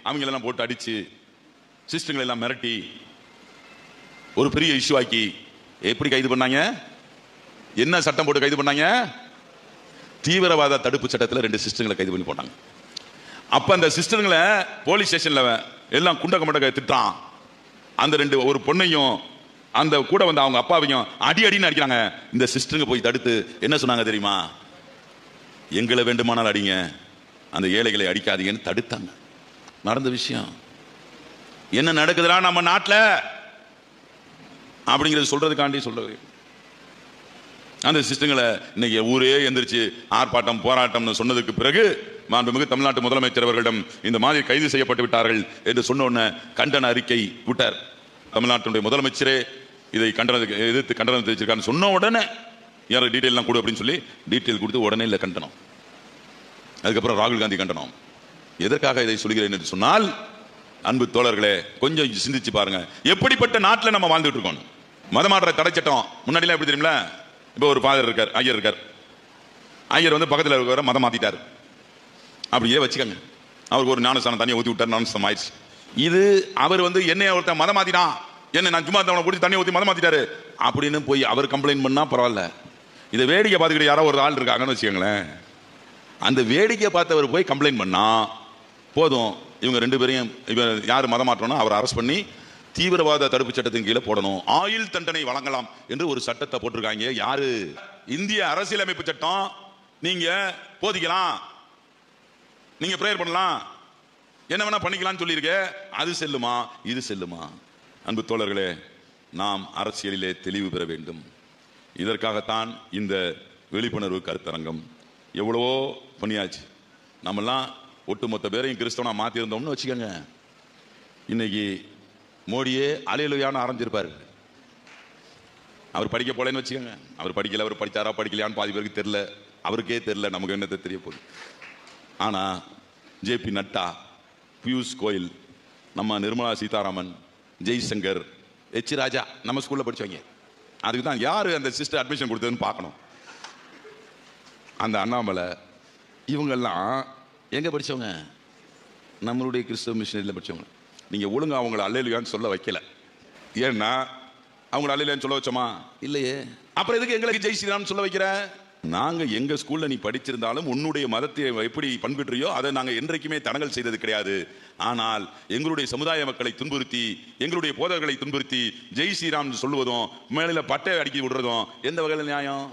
அவங்களெல்லாம் போட்டு அடிச்சு சிஸ்டங்களை எல்லாம் மிரட்டி ஒரு பெரிய இஷ்யூ ஆக்கி எப்படி கைது பண்ணாங்க? என்ன சட்டம் போட்டு கைது பண்ணாங்க? தீவிரவாத தடுப்பு சட்டத்தில் 2 சிஸ்டர்களை கைது பண்ணி போட்டாங்க. அப்ப அந்த சிஸ்டர்களை போலீஸ் ஸ்டேஷன்ல எல்லாம் குண்டக்க மண்டக்க திட்டான். அந்த 2 ஒரு பொண்ணையும் அந்த கூட வந்து அவங்க அப்பாவையும் அடின்னு அடிக்கிறாங்க. இந்த சிஸ்டருங்க போய் தடுத்து என்ன சொன்னாங்க தெரியுமா? எங்களை வேண்டுமானால் அடிங்க, அந்த ஏழைகளை அடிக்காதீங்கன்னு தடுத்தாங்க. நடந்த விஷயம். என்ன நடக்குதுடா நம்ம நாட்டில் அப்படிங்கிறது சொல்றதுக்காண்டி சொல்றது. அந்த சிஸ்டங்களை இன்னைக்கு ஊரே எந்திரிச்சு ஆர்ப்பாட்டம் போராட்டம்னு சொன்னதுக்கு பிறகு மாண்புமிகு தமிழ்நாட்டு முதலமைச்சர் அவர்களிடம் இந்த மாதிரி கைது செய்யப்பட்டு விட்டார்கள் என்று சொன்ன உடனே கண்டன அறிக்கை விட்டார். தமிழ்நாட்டினுடைய முதலமைச்சரே இதை எதிர்த்து கண்டனம் தெரிவிச்சிருக்காருன்னு சொன்ன உடனே யாரும் டீட்டெயிலாம் கொடு அப்படின்னு சொல்லி டீட்டெயில் கொடுத்து உடனே இல்லை கண்டனம். அதுக்கப்புறம் ராகுல் காந்தி கண்டனம். எதற்காக இதை சொல்கிறேன் என்று சொன்னால், அன்பு தோழர்களே, கொஞ்சம் சிந்திச்சு பாருங்க, எப்படிப்பட்ட நாட்டில் நம்ம வாழ்ந்துட்டு இருக்கோம். மதமாற்ற தடை சட்டம் முன்னாடிலாம் எப்படி தெரியுமில? இப்போ ஒரு ஃபாதர் இருக்கார், ஐயர் இருக்கார். ஐயர் வந்து பக்கத்தில் இருக்கிற மதம் மாத்திட்டார். அப்படியே வச்சுக்கோங்க, அவருக்கு ஒரு ஞானஸ்தானம் தண்ணியை ஊற்றி விட்டார், ஞானஸ்தானம் ஆயிடுச்சு. இது அவர் வந்து என்னை ஒருத்தன் மதம் மாத்திட்டான், என்ன நான் சும்மா தவணை பிடிச்சி தண்ணியை ஊற்றி மதம் மாத்திட்டாரு அப்படின்னு போய் அவர் கம்ப்ளைண்ட் பண்ணா பரவாயில்ல. இதை வேடிக்கை பார்த்துக்கிட்டு யாரோ ஒரு ஆள் இருக்காங்கன்னு வச்சுக்கோங்களேன், அந்த வேடிக்கை பார்த்தவர் போய் கம்ப்ளைண்ட் பண்ணா போதும், இவங்க 2 பேரையும் யார் மதம் மாற்றணும் அவர் அரெஸ்ட் பண்ணி தீவிரவாத தடுப்பு சட்டத்தின் கீழே போடணும், ஆயுள் தண்டனை வழங்கலாம் என்று ஒரு சட்டத்தை போட்டிருக்காங்க. யாரு? இந்திய அரசியலமைப்பு சட்டம். நீங்க போதிக்கலாம், நீங்க பிரேயர் பண்ணலாம், என்ன வேணா பண்ணிக்கலாம்னு சொல்லியிருக்க, அது செல்லுமா? இது செல்லுமா? அன்பு தோழர்களே, நாம் அரசியலிலே தெளிவு பெற வேண்டும். இதற்காகத்தான் இந்த விழிப்புணர்வு கருத்தரங்கம். எவ்வளவோ பண்ணியாச்சு. நம்மெல்லாம் ஒட்டுமொத்த பேரையும் கிறிஸ்தவனா மாத்தி இருந்தோம்னு வச்சுக்கோங்க, இன்னைக்கு மோடியே அலையிலுயான்னு ஆரம்பிச்சிருப்பாரு. அவர் படிக்க போலேன்னு வச்சுக்கோங்க. அவர் படிக்கல, அவர் படித்தாரா படிக்கலையான்னு பாதி பேருக்கு தெரியல, அவருக்கே தெரியல, நமக்கு என்னத்தை தெரிய போகுது. ஆனா ஜேபி நட்டா, பியூஷ் கோயல், நம்ம நிர்மலா சீதாராமன், ஜெய்சங்கர், எச் ராஜா நம்ம ஸ்கூல்ல படிச்சவங்க. அதுக்கு தான் யாரு அந்த சிஸ்டர் அட்மிஷன் கொடுத்ததுன்னு பார்க்கணும். அந்த அண்ணாமலை இவங்கெல்லாம் எங்க படிச்சவங்க? நம்மளுடைய கிறிஸ்தவ மிஷனரியில் படிச்சவங்க. நீங்க ஒழுங்கா அவங்களை அல்லேலூயான்னு சொல்ல வைக்கல. ஏன்னா அவங்களை அல்லேலூயான்னு சொல்ல வச்சோமா? இல்லையே. அப்புறம் எதுக்கு எங்களுக்கு ஜெய் ஸ்ரீராம் சொல்ல வைக்கிற? நாங்க எங்க ஸ்கூல்ல நீ படிச்சிருந்தாலும் உன்னுடைய மதத்தை எப்படி பண்பிற்றியோ அதை நாங்க என்றைக்குமே தடங்கல் செய்தது கிடையாது. ஆனால் எங்களுடைய சமுதாய மக்களை துன்புறுத்தி, எங்களுடைய போதகர்களை துன்புறுத்தி ஜெய் ஸ்ரீராம் சொல்லுவதும் மேல பட்டை அடிக்கி விடுறதும் எந்த வகையில் நியாயம்?